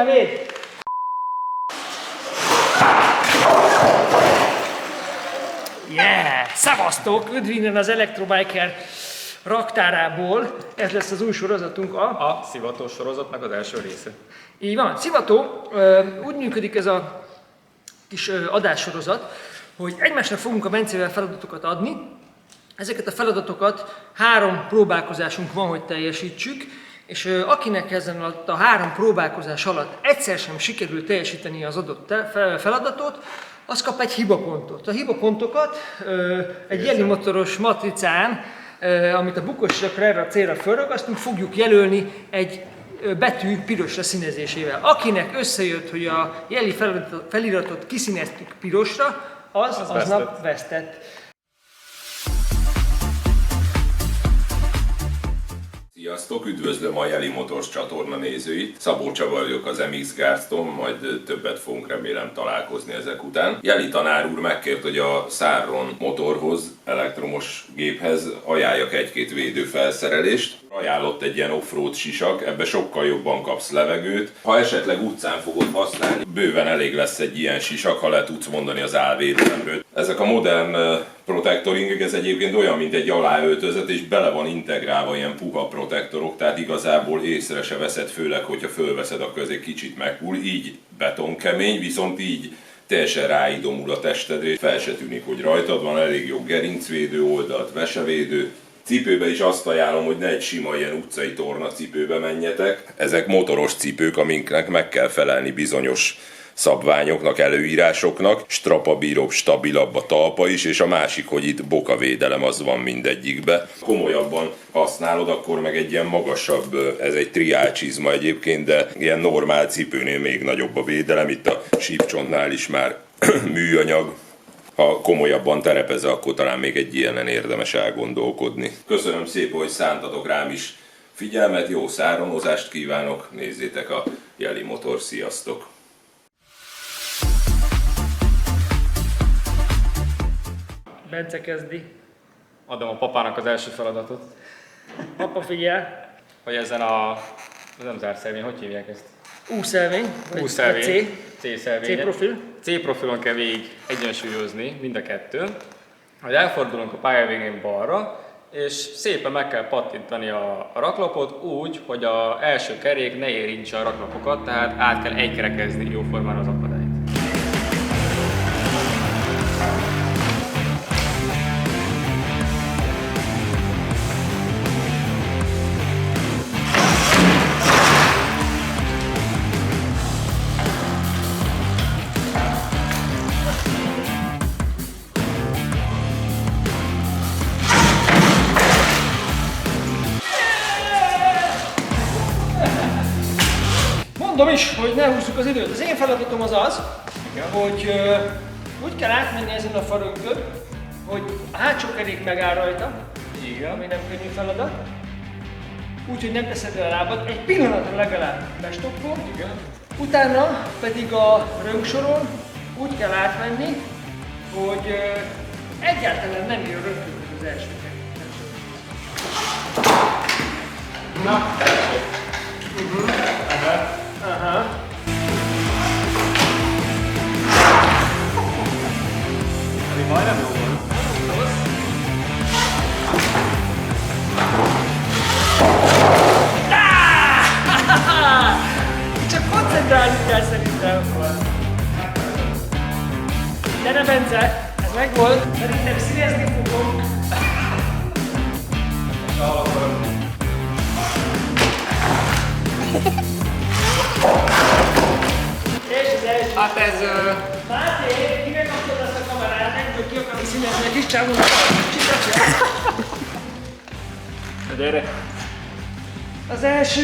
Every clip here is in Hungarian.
véd! Yeah! Szevasztok! Üdv innen az Electrobiker raktárából. Ez lesz az új sorozatunk, a szivató sorozatnak az első része. Így van. Szivató, úgy működik ez a kis adássorozat, hogy egymásnak fogunk a Bencével feladatokat adni. Ezeket a feladatokat 3 próbálkozásunk van, hogy teljesítsük, és akinek ezen a 3 próbálkozás alatt egyszer sem sikerül teljesíteni az adott feladatot, az kap egy hibapontot. A hibapontokat egy jelimotoros matricán, amit a bukosokra erre a célra felragasztunk, fogjuk jelölni egy betű pirosra színezésével. Akinek összejött, hogy a jeli feliratot kiszíneztük pirosra, az aznap vesztett. Sziasztok, üdvözlöm a Jeli Motors csatorna nézőit. Szabó Csaba vagyok, az MX Garston, majd többet fogunk remélem találkozni ezek után. Jeli tanár úr megkért, hogy a Sarron motorhoz, elektromos géphez ajánljak 1-2 védőfelszerelést. Ajánlott egy ilyen offroad sisak, ebbe sokkal jobban kapsz levegőt. Ha esetleg utcán fogod használni, bőven elég lesz egy ilyen sisak, ha le tudsz mondani az állvédelemről. Ezek a modern protektoringek, ez egyébként olyan, mint egy aláöltözet, és bele van integrálva ilyen puha protektorok, tehát igazából észre se veszed, főleg, hogyha fölveszed, akkor ez egy kicsit meghull. Így betonkemény, viszont így teljesen ráidomul a testedre, fel se tűnik, hogy rajtad van, elég jó gerincvédő oldalt, vesevédő. Cipőbe is azt ajánlom, hogy ne egy sima ilyen utcai tornacipőbe menjetek. Ezek motoros cipők, amiknek meg kell felelni bizonyos szabványoknak, előírásoknak. Strapabíróbb, stabilabb a talpa is, és a másik, hogy itt bokavédelem az van mindegyikbe. Komolyabban használod, akkor meg egy ilyen magasabb, ez egy triálcsizma egyébként, de ilyen normál cipőnél még nagyobb a védelem. Itt a sípcsontnál is már műanyag. Ha komolyabban terepezel, akkor talán még egy ilyenen érdemes elgondolkodni. Köszönöm szépen, hogy szántatok rám is figyelmet, jó száronozást kívánok, nézzétek a Jeli Motor, sziasztok! Bence kezdi. Adom a papának az első feladatot, Papa figyel. hogy ezen a... nem zárszelvény, hogy hívják ezt? U-szelvény. U-szelvény. C-szelvény. C-profil. C-profilon kell végig egyensúlyozni mind a kettőn. Hogy elfordulunk a pálya végén balra, és szépen meg kell pattintani a raklapot úgy, hogy az első kerék ne érintse a raklapokat, tehát át kell egykerekezni jóformán az akadályt. Mondom is, hogy ne húzzuk az időt. Az én feladatom az az, hogy úgy kell átmenni ezen a farönkön, hogy a hátsó kerék megáll rajta, ami nem könnyű feladat. Úgyhogy nem teszed el a lábad, egy pillanatra legalább bestoppol, utána pedig a rönksoron úgy kell átmenni, hogy egyáltalán nem jön rögtön az első kerék. Na, aha. Ami majdnem jó volt. Csak koncentrálni kell szerintem. Gyere Bence, ez megvolt. Szerintem színezni fogom. És az első. Hát ez... Máté, kivekaptad azt a kamerát, egyből ki akarod színezni a kis csávónak. Gyere! Az első.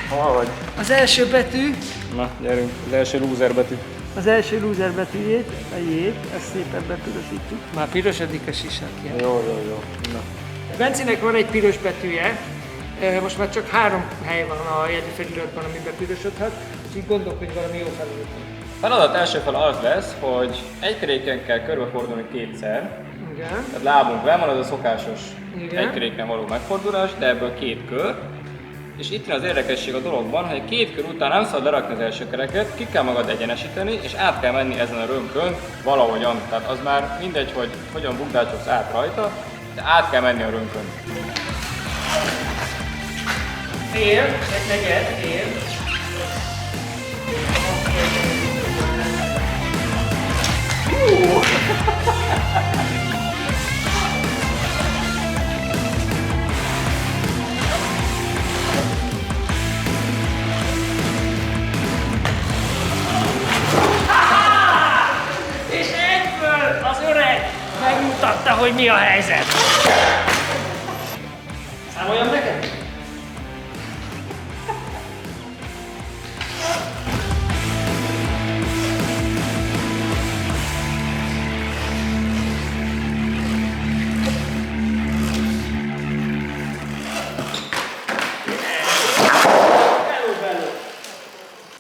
Hol vagy? Az első betű. Na, gyerünk. Az első loser betű. Az első loser betűjét, a jét, ezt szépen bepirosítjuk. Már pirosodik a sisakja. Jó. Na. Bencének van egy piros betűje, most már csak 3 hely van a jegyű feliratban, amiben pirosodhat, úgyhogy gondolkodj valami jó feladatot. A feladat első fel az lesz, hogy egy keréken kell körbefordulni 2-szer. Igen. Tehát lábunk le van, az a szokásos Igen. egy keréken való megfordulás, de ebből 2 kör. és itt jön az érdekesség a dologban, hogy 2 kör után nem szabad lerakni az első kereket, ki kell magad egyenesíteni, és át kell menni ezen a rönkön valahogyan. Tehát az már mindegy, hogy hogyan bukdácsolsz át rajta, de át kell menni a rönkön. Fél, egy negyed, fél. És egyből az öreg megmutatta, hogy mi a helyzet. Számoljam neked?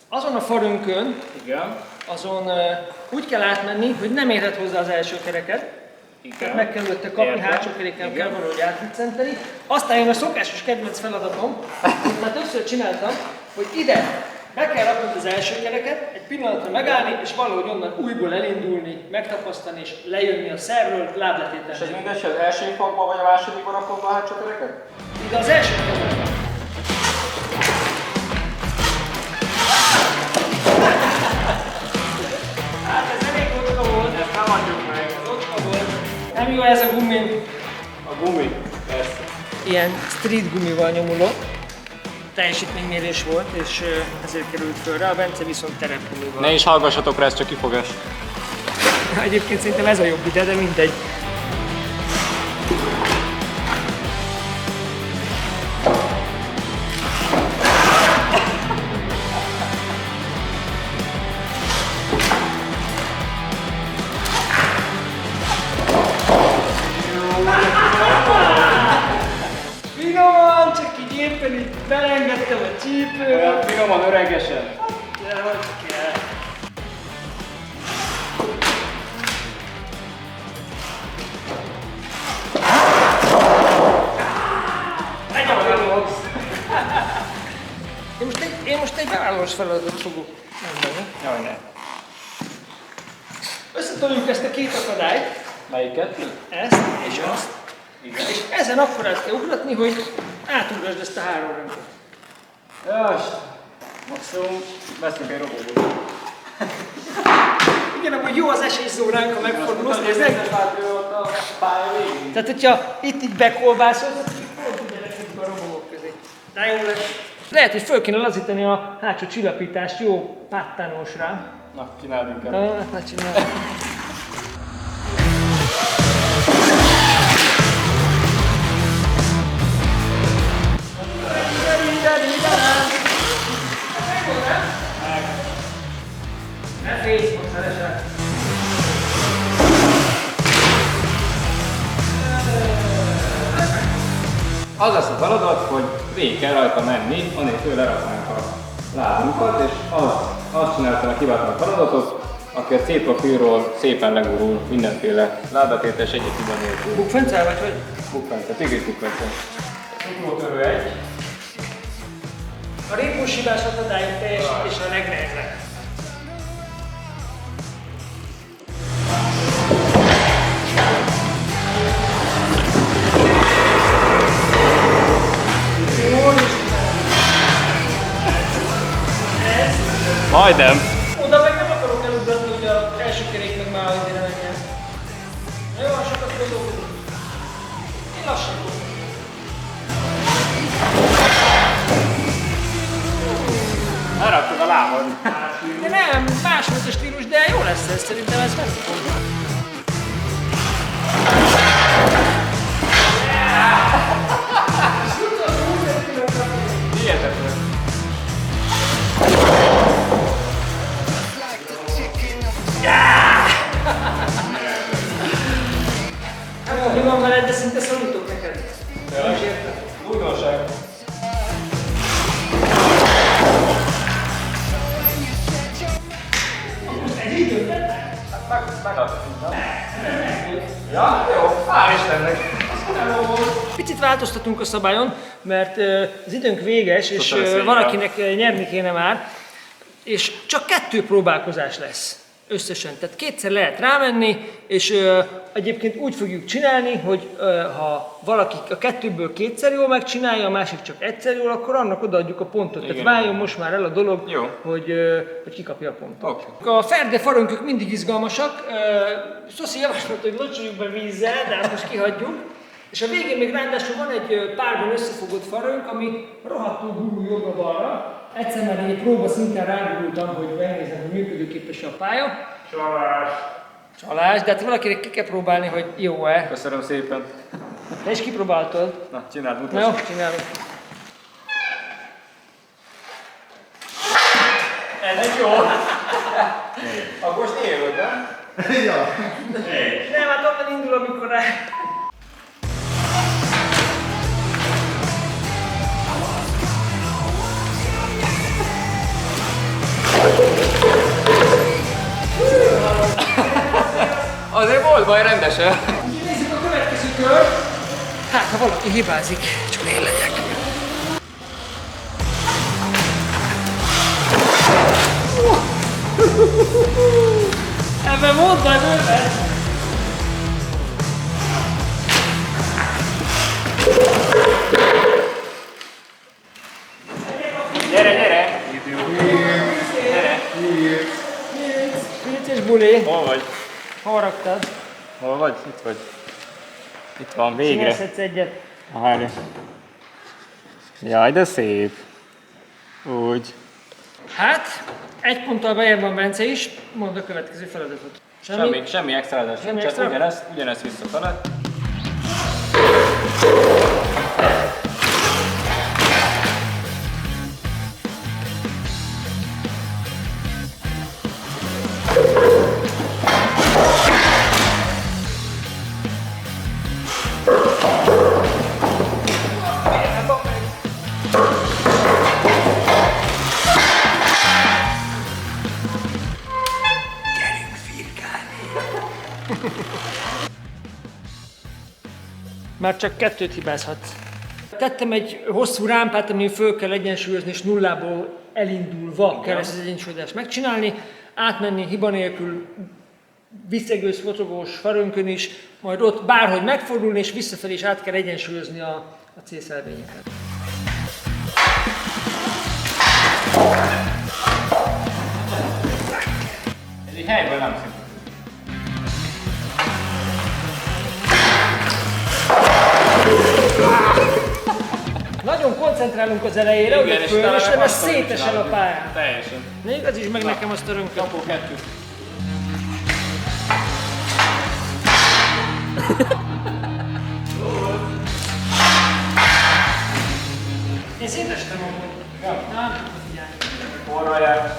Azon a farönkön, Igen. azon úgy kell átmenni, hogy nem érhet hozzá az első kereket. Tehát meg kell előtte kapni, Értem. hátsó kerékkel kell valahogy átviccenteni. Aztán jön a szokásos kedvenc feladatom, amit már többször csináltam, hogy ide be kell raknod az első kereket, egy pillanatra megállni, és valahogy onnan újból elindulni, megtapasztani és lejönni a szerről, lábletéten. És ez mindegy, hogy az első fogban vagy a másodikban rakod be a hátsó kereket? Ide az első kereket. Hát ez elég kocka volt, Ezt nem adjuk meg. kocka volt. Nem jó ez a gumi. A gumi, persze. Ilyen street gumival nyomulott. Teljesítménymérés volt, és ezért került fölre, a Bence viszont terepgumival. Ne is hallgassatok rá, ez csak kifogás. Egyébként szerintem ez a jobb ide, de mindegy. Finoman, csak így éppen így belengedtem a csípőt. Olyan finoman, öregesen. De hogy kell. Én most egy bevállalós feladatot fogok mondani. Jaj, ne. Összetoljuk ezt a két akadályt, Melyiket? ezt és azt, Igen. és ezen akkorát kell ugratni, hogy átugrasd ezt a 3 rönköt. Jas, maximum veszünk egy robót. Igen, amúgy jó az esélyzóránk, ha megfordulsz, nézzek. a pálya végén. Tehát, hogyha itt így bekolbászol, akkor pont ugye nekünk a robogok közé. De jó lesz. Lehet, hogy föl kéne lazítani a hátsó csillapítást jó páttánosra. Na, csináld inkább. Ne csinálj. Ne félj, most felesel. Az lesz a feladat, hogy végig kell rajta menni, anélkül leraknánk a lábunkat, és azt csináltam a hibátlan feladatot, aki a C-profilról szépen legurul mindenféle lábatétes egyik hiba nélkül. Bukfencel vagy hogy? Bukfence, tigris bukfence. Ugrótörő 1. A répós hibás akadályok teljesítése a legnehezebb. Majdnem. Oda meg nem akarok elugratni, hogy az első kerék meg már ide menjen. Nagyon sokat gondolkodunk. Én lassan tudok. Elraktad a lábad. De nem, más volt a stílus, de jó lesz ez, szerintem ez meg fog. Hihetetlen. Nem tudom, mi van veled, de szinte szorítok neked. Nem is értem. Újdonság. Egy időt vettek? Megadtunk, nem? Ja, jó, hál' Istennek. Picit változtatunk a szabályon, mert az időnk véges, és Köszönöm valakinek nyerni kéne már, és csak 2 próbálkozás lesz összesen. Tehát 2-szer lehet rámenni, és egyébként úgy fogjuk csinálni, hogy ha valaki a 2-ből 2-szer jól megcsinálja, a másik csak 1-szer jól, akkor annak odaadjuk a pontot. Tehát váljon most már el a dolog, Jó. hogy kikapja a pontot. Okay. A ferde farönkök mindig izgalmasak. Szoszi javaslott, hogy locsoljuk be vízzel, de hát most kihagyjuk. És a végén még ráadásul van egy párban összefogott farönk, ami rohadtul gurul jobbra-balra. Egyszer már egy próba szinten rágurultam, hogy megnézem, hogy működőképes a pálya. Csalás, de hát valakinek ki kell próbálni, hogy jó-e. Köszönöm szépen. Te is kipróbáltad. Na, csináld, Na mutasd. jó, csinálom. Ez egy jó. Akkor most élőd, nem? Nem, hát onnan indul, amikor rá... Azért volt baj rendesen. Nézzük a következő kör. Hát, ha valaki hibázik, csak én legyek. Ebben volt baj bőven. Gyere, gyere! Vicces buli. Hol vagy? Hol raktad? Hol vagy? Itt vagy. Itt van, végre. Csinálsz egyet. Várj. Jaj, de szép. Úgy. Hát, 1 ponttal bejebb van Bence is. Mondd a következő feladatot. Semmi extra, Semmi csak extra? ugyanezt visszafele. Már csak 2 hibázhatsz. Tettem egy hosszú rámpát, amin föl kell egyensúlyozni, és nullából elindulva kell ezt az egyensúlyozást megcsinálni, átmenni hiba nélkül, visszegős, fotogós farönkön is, majd ott bárhogy megfordulni, és visszafelé is át kell egyensúlyozni a célszelvényeket. Ez így helyből nem szép. Nagyon koncentrálunk az elejére, hogy föl, és nem ez szétesel a pályán. Teljesen. Ne igazíts meg nekem azt a rönköt. Kapó 2. Én szétestem amúgy. Ja. Na, figyelj. Forralják.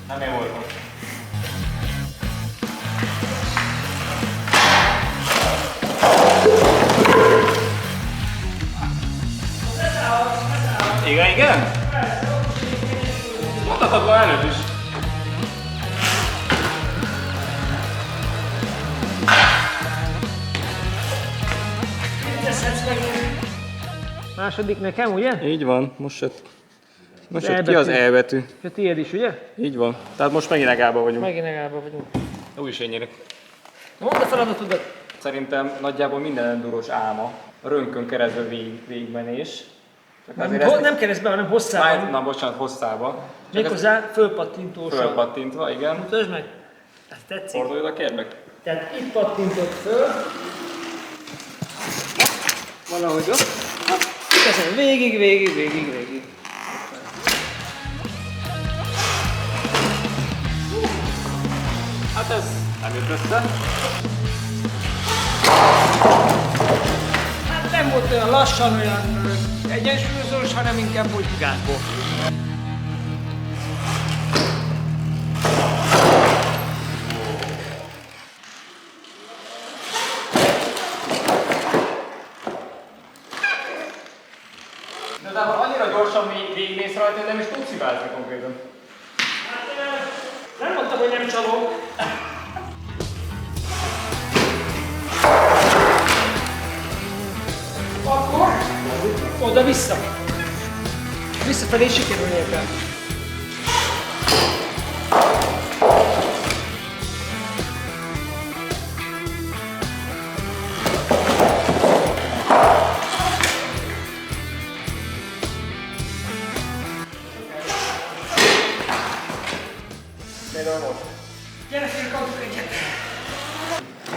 Nem én voltam. Igen, igen? Mondhatod már előtt is. Második nekem, ugye? Így van, most jött E ki az betű. E betű. És a tiéd is, ugye? Így van. Tehát most megint egába vagyunk. Megint egába vagyunk. Úgy is én nyerek. Mondd a feladatodat. Szerintem nagyjából minden endurós álma. A rönkön keresztül végigmenés. Csak azért ezt- Nem keresztbe, hanem hosszában. Na bocsánat, hosszába. Csak Méghozzá fölpattintósan. fölpattintva, igen. Mutasd meg. Ez tetszik. Fordulj oda, kérlek. Tehát itt pattintott föl. Valahogy ott. Ezen végig. Hát ez nem jött össze. Hát nem volt olyan lassan, olyan egyensúlyozós, hanem inkább úgy gátból. De annyira gyorsan végigmész rajta, hogy nem is tudsz hibázni konkrétan. Nem mondtam, hogy nem csalok. Oda-vissza. Visszafelé sikerülnie kell. Gyere, félkantok egyet!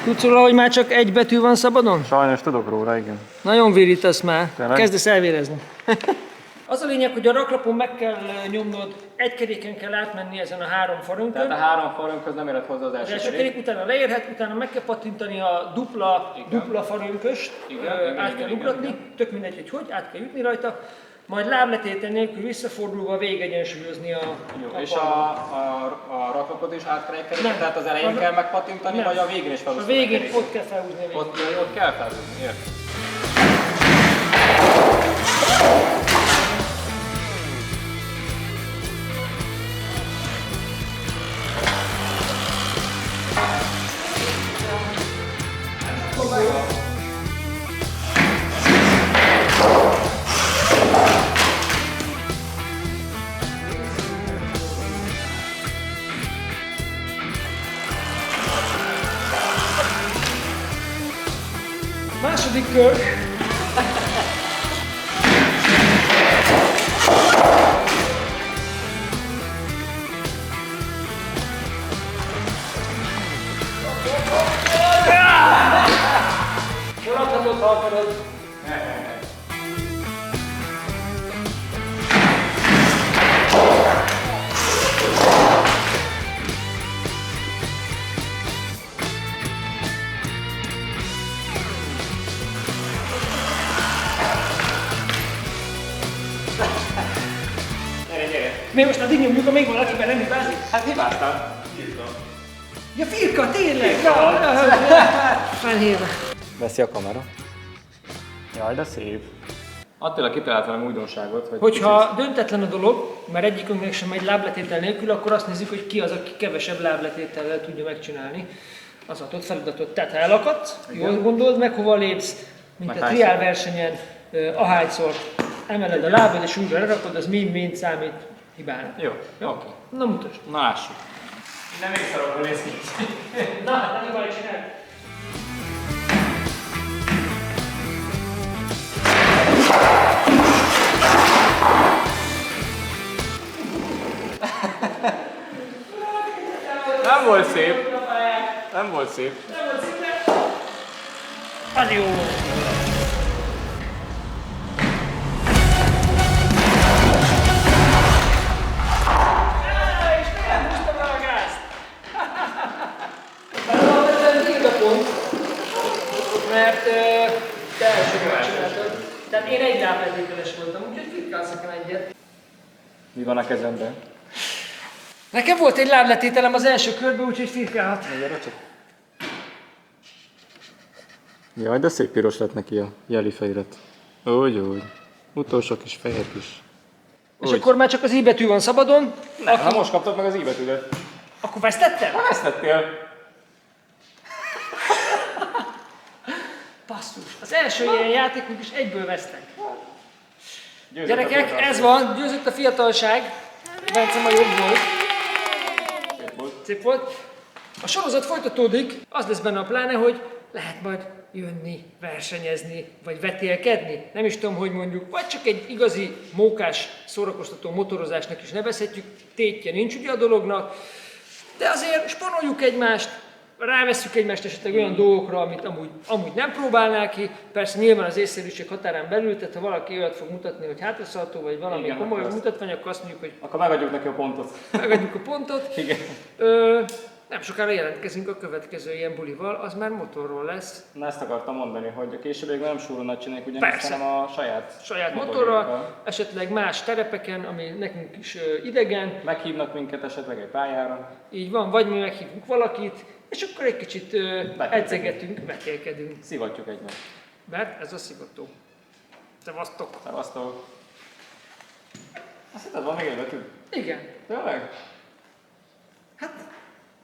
Tudsz róla, hogy már csak egy betű van szabadon? Sajnos tudok róla, igen. Nagyon vírítasz már. Tényleg? Kezdesz elvérezni. Az a lényeg, hogy a raklapon meg kell nyomnod, egy keréken kell átmenni ezen a 3 farönkön. Tehát a 3 farönkhöz nem érhet hozzá az Az első első kerék. kerék utána leérhet, utána meg kell pattintani a dupla farönköst, át kell ugratni, tök mindegy, hogy át kell jutni rajta, majd lábletétel nélkül visszafordulva végegyensúlyozni a És palmot. a raklapot is át kell kerékni, Nem. tehát az elején kell megpattintani, Nem. vagy a végén is A felhúzni végén kerékét? ott kell felhúzni a végén. Ott kell felhúzni, érted? Második kör. Maradhatod, ha akarod. Gyere. Mi most addig nyomjuk, amíg valakiben nem hibázik? Hát hibáztál. Ja, Firka, tényleg! Felhívva. Veszi a kamera. Jaj, de szép. Attila kitalált velem újdonságot, hogy Hogyha döntetlen a dolog, mert egyikünknek sem megy lábletétel nélkül, akkor azt nézzük, hogy ki az, aki kevesebb lábletétellel tudja megcsinálni az adott feladatot. Tehát ha elakadsz, jól gondold meg, hova lépsz, mint Meg a triál versenyen, ahányszor emeled a lábad és újra lerakod, az mind számít hibának. Jó, oké. Na mutasd. Na lássuk. Nem még szarokról néz ki. Na, nem hibáj csinálj. Nem volt szép. Nem volt szép. Az jó. És nem húztam el a gázt. Alapvetően tiéd a pont, mert te elsőre megcsináltad. Tehát én egy lábletételes voltam, úgyhogy Firkálsz nekem egyet. Mi van a kezemben? Nekem volt egy lábletételem az első körben, úgyhogy Firkálhat. Gyere csak. Jaj, de szép piros lett neki a jeli fejret. Úgy. Utolsó kis fehér kis. És akkor már csak az I betű van szabadon. Ha most kaptad meg az I betűdet. Akkor vesztettem? Vesztettél. Basszus. Az első ilyen játékunk is egyből vesztek. Győzött a Gyerekek, fiatal. ez van, győzött a fiatalság. Bence ma jobb volt. Szép volt. Szép volt. A sorozat folytatódik, az lesz benne a pláne, hogy lehet majd jönni, versenyezni, vagy vetélkedni. Nem is tudom, hogy mondjuk, vagy csak egy igazi mókás, szórakoztató motorozásnak is nevezhetjük. Tétje nincs ugye a dolognak, de azért spanoljuk egymást, rávesszük egymást esetleg olyan dolgokra, amit amúgy nem próbálnál ki. Persze nyilván az észszerűség határán belül, tehát ha valaki olyat fog mutatni, hogy hátraszaltó, vagy valami Igen, komoly akkor mutatvány, akkor azt mondjuk, hogy Akkor megadjuk neki a pontot. megadjuk a pontot. Igen. Nem sokára jelentkezünk a következő ilyen bulival, az már motorról lesz. Na ezt akartam mondani, hogy a későbbiekben nem súronat csináljuk ugyanis, Persze. hanem a saját Motorral, esetleg más terepeken, ami nekünk is idegen, Meghívnak minket esetleg egy pályára. így van, vagy mi meghívunk valakit, és akkor egy kicsit edzegetünk, vetélkedünk. Szivatjuk egymást. Mert ez a szivató. Szevasztok! Szevasztok! Azt hitted, van még egy betű? Igen. Tényleg?